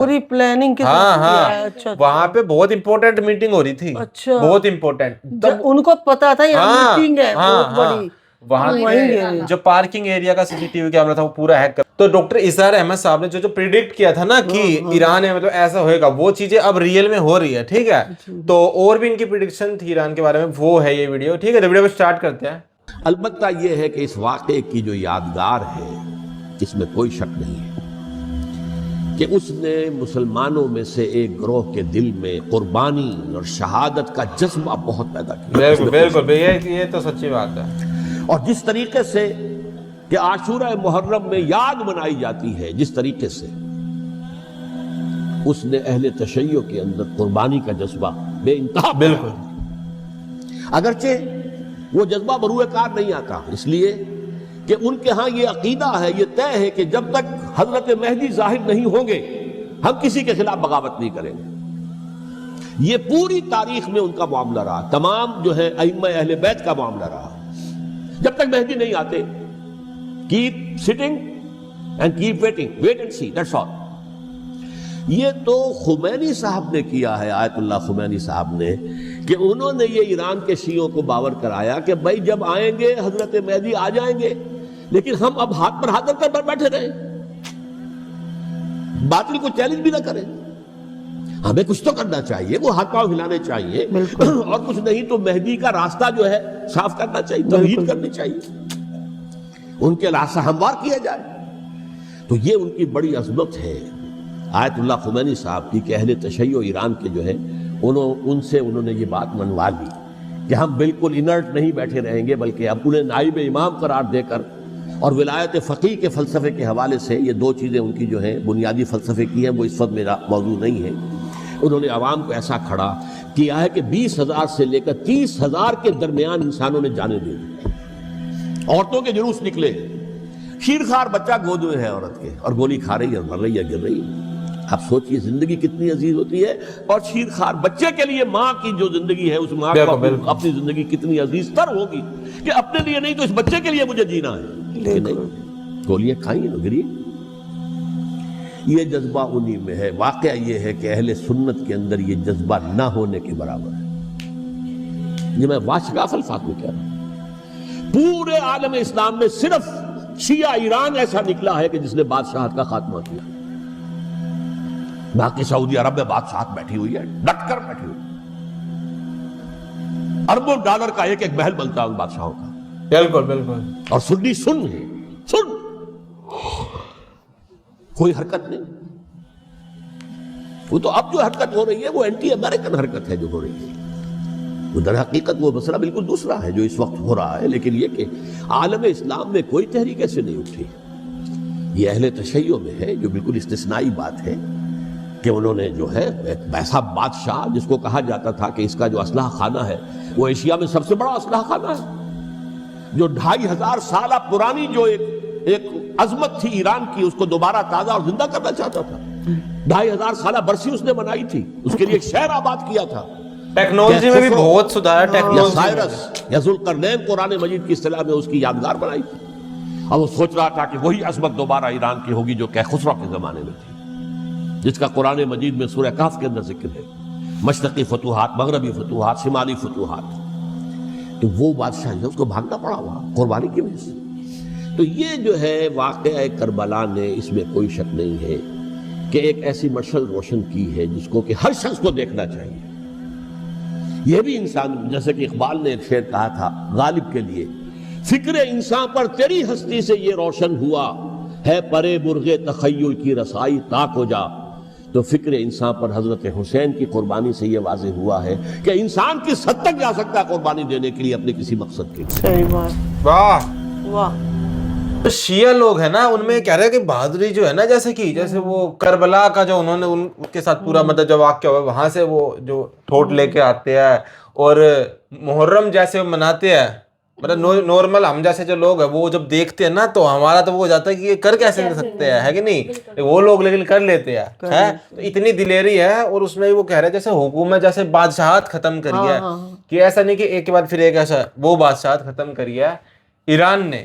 پوری پلاننگ کے ہاں وہاں پہ بہت امپورٹنٹ میٹنگ ہو رہی تھی, بہت امپورٹنٹ, ان کو پتا تھا یہاں میٹنگ ہے بہت بڑی, وہاں پہ جو پارکنگ ایریا کا CCTV کیمرہ تھا وہ پورا ہیک کر. تو ڈاکٹر اظہار احمد صاحب نے جو پریڈکٹ کیا تھا نا کہ ایران ہے مطلب ایسا ہوئے گا, وہ چیزیں اب ریئل میں ہو رہی ہے. ٹھیک ہے, تو اور بھی ان کی پریڈکشن تھی ایران کے بارے میں, وہ ہے یہ ویڈیو. ٹھیک ہے, ویڈیو کو سٹارٹ کرتے ہیں. البتہ یہ ہے کہ اس واقعے کی جو یادگار ہے اس میں کوئی شک نہیں ہے کہ اس نے مسلمانوں میں سے ایک گروہ کے دل میں قربانی اور شہادت کا جذبہ بہت پیدا کیا. بالکل یہ تو سچی بات ہے. اور جس طریقے سے کہ عاشورہ محرم میں یاد منائی جاتی ہے, جس طریقے سے اس نے اہل تشیع کے اندر قربانی کا جذبہ بے انتہا. بالکل, اگرچہ وہ جذبہ بروئے کار نہیں آتا, اس لیے کہ ان کے ہاں یہ عقیدہ ہے, یہ طے ہے کہ جب تک حضرت مہدی ظاہر نہیں ہوں گے ہم کسی کے خلاف بغاوت نہیں کریں گے. یہ پوری تاریخ میں ان کا معاملہ رہا, تمام جو ہے ائمہ اہل بیت کا معاملہ رہا. جب تک مہدی نہیں آتے, keep sitting and keep waiting, wait and see, that's all. یہ تو خمینی صاحب نے کیا ہے, آیت اللہ خمینی صاحب نے, کہ انہوں نے یہ ایران کے شیعوں کو باور کرایا کہ بھائی جب آئیں گے حضرت مہدی آ جائیں گے, لیکن ہم اب ہاتھ پر ہاتھ رکھ کر بیٹھے رہیں, باطل کو چیلنج بھی نہ کریں. ہمیں کچھ تو کرنا چاہیے, وہ ہاتھ پاؤں ہلانے چاہیے, اور کچھ نہیں تو مہدی کا راستہ جو ہے صاف کرنا چاہیے, تمہید کرنی چاہیے, ان کے راستہ ہموار کیا جائے. تو یہ ان کی بڑی عظمت ہے آیت اللہ خمینی صاحب کی کہ اہل تشیع ایران کے جو ہے ان سے انہوں نے یہ بات منوا لی کہ ہم بالکل انرٹ نہیں بیٹھے رہیں گے, بلکہ اب انہیں نائب امام قرار دے کر, اور ولایت فقیہ کے فلسفے کے حوالے سے, یہ دو چیزیں ان کی جو ہیں بنیادی فلسفے کی ہیں, وہ اس وقت میرا موضوع نہیں ہے. انہوں نے عوام کو ایسا کھڑا کیا ہے کہ 20,000 سے لے کر 30,000 کے درمیان انسانوں نے جانے دی. عورتوں کے جلوس نکلے, شیرخوار بچہ گود میں ہے عورت کے, اور گولی کھا رہی ہے, مر رہی ہے, گر رہی ہے. آپ سوچئے زندگی کتنی عزیز ہوتی ہے, اور شیرخوار بچے کے لیے ماں کی جو زندگی ہے, اس ماں کو اپنی زندگی کتنی عزیز تر ہوگی کہ اپنے لیے نہیں تو اس بچے کے لیے مجھے جینا ہے. گولیاں کھائیں نہ گری. یہ جذبہ انہی میں ہے. واقعہ یہ ہے کہ اہل سنت کے اندر یہ جذبہ نہ ہونے کے برابر ہے. یہ میں واشگاف الفاظ میں کہہ رہا ہوں. پورے عالم اسلام میں صرف شیعہ ایران ایسا نکلا ہے کہ جس نے بادشاہت کا خاتمہ کیا. باقی سعودی عرب میں بادشاہت بیٹھی ہوئی ہے, ڈٹ کر بیٹھی ہوئی. اربوں ڈالر کا ایک ایک محل بنتا ہے ان بادشاہوں کا. بالکل. اور سنی سن ہے, سن, کوئی حرکت نہیں. وہ تو اب جو حرکت ہو رہی ہے وہ اینٹی امریکن حرکت ہے جو ہو رہی ہے. وہ در حقیقت وہ مسئلہ بالکل دوسرا ہے جو اس وقت ہو رہا ہے. لیکن یہ کہ عالم اسلام میں کوئی تحریک ایسے نہیں اٹھی. یہ اہل تشیع میں ہے, جو بالکل استثنائی بات ہے کہ انہوں نے جو ہے ایک ایسا بادشاہ جس کو کہا جاتا تھا کہ اس کا جو اسلحہ خانہ ہے وہ ایشیا میں سب سے بڑا اسلحہ خانہ ہے, جو 2500 سالہ پرانی جو ایک عظمت تھی ایران کی, اس کو دوبارہ تازہ اور زندہ کرنا چاہتا تھا. 2500 سالہ برسی اس نے منائی تھی, اس کے لیے ایک شہر آباد کیا تھا. ٹیکنالوجی میں بھی بہت سدھار ہے. سائرس یا ذوالقرنین قرآن مجید کی اصطلاح میں اس کی یادگار بنائی تھی, اور وہ سوچ رہا تھا کہ وہی عظمت دوبارہ ایران کی ہوگی جو کیخسرو کے زمانے میں تھی, جس کا قرآن مجید میں سورہ کہف کے اندر ذکر ہے. مشرقی فتوحات, مغربی فتوحات, شمالی فتوحات. تو وہ بادشاہ ہے, اس کو بھاگنا پڑا ہوا قربانی کی وجہ سے. تو یہ جو ہے واقعہ کربلا نے, اس میں کوئی شک نہیں ہے کہ ایک ایسی مشعل روشن کی ہے جس کو کہ ہر شخص کو دیکھنا چاہیے. یہ بھی انسان, جیسے کہ اقبال نے ایک شعر کہا تھا غالب کے لیے, فکر انسان پر تیری ہستی سے یہ روشن ہوا ہے, پرے مرغ تخیل کی رسائی تاک ہو جا. تو فکر انسان پر حضرت حسین کی قربانی سے یہ واضح ہوا ہے کہ انسان کس حد تک جا سکتا ہے قربانی دینے کے لیے اپنے کسی مقصد کے لیے. صحیح بات. واہ واہ. شیعہ لوگ ہیں نا, ان میں کہہ رہے ہیں کہ بہادری جو ہے نا, جیسے وہ کربلا کا جو انہوں نے ان کے ساتھ پورا مطلب جو واقعہ ہوا, وہاں سے وہ جو ٹھوٹ لے کے آتے ہیں, اور محرم جیسے مناتے ہیں, مطلب نارمل ہم جیسے جو لوگ ہیں وہ جب دیکھتے ہیں نا تو ہمارا تو وہ ہو جاتا ہے کہ یہ کر کیسے نہیں سکتے ہیں, ہے کہ نہیں. وہ لوگ لیکن کر لیتے ہیں. تو اتنی دلیری ہے. اور اس میں وہ کہہ رہے ہیں جیسے حکومت جیسے بادشاہت ختم کری ہے, کہ ایسا نہیں کہ ایک کے بعد پھر ایک, ایسا وہ بادشاہت ختم کری ہے ایران نے.